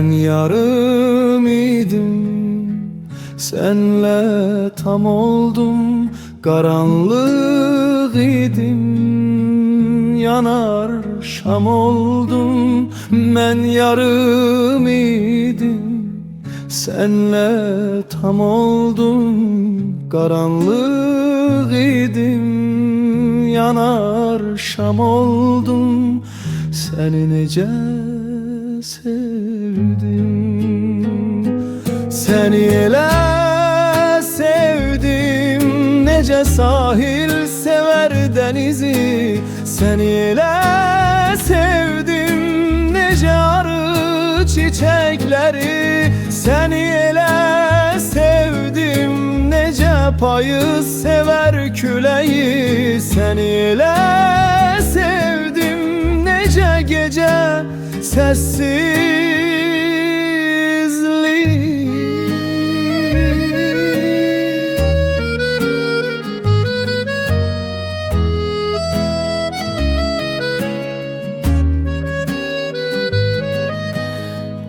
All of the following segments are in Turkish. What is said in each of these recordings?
Ben yarım idim, senle tam oldum. Karanlık idim, yanar şam oldum. Ben yarım idim, senle tam oldum. Karanlık idim, yanar şam oldum. Seni nece sevdim, seni ele sevdim. Nece sahil sever denizi, seni ele sevdim. Nece arı çiçekleri, seni ele sevdim. Nece payı sever küleyi, seni ele sevdim. Nece gece sessizlik.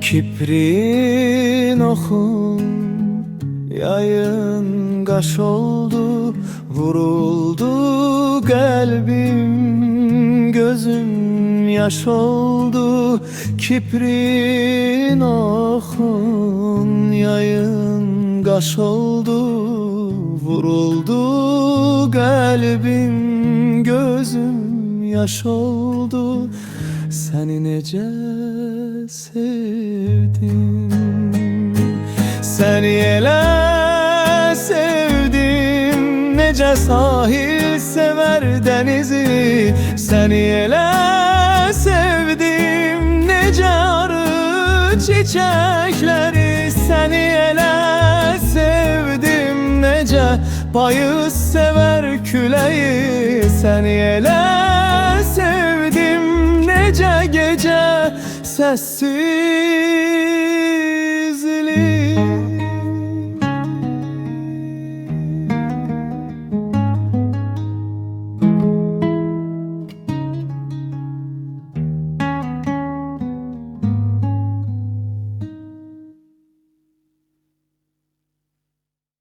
Kiprin oxun yayın qaş oldu. Vuruldu kalbim, gözüm yaş oldu. Kiprin oxun yayın qaş oldu. Vuruldu kalbim, gözüm yaş oldu. Seni nece sevdim, seni ele sevdim. Nece sahil sever denizi, seni ele sevdim. Nece arı çiçekleri, seni ele sevdim. Nece payı sever küleyi, seni ele sevdim. Nece gece sessizlik.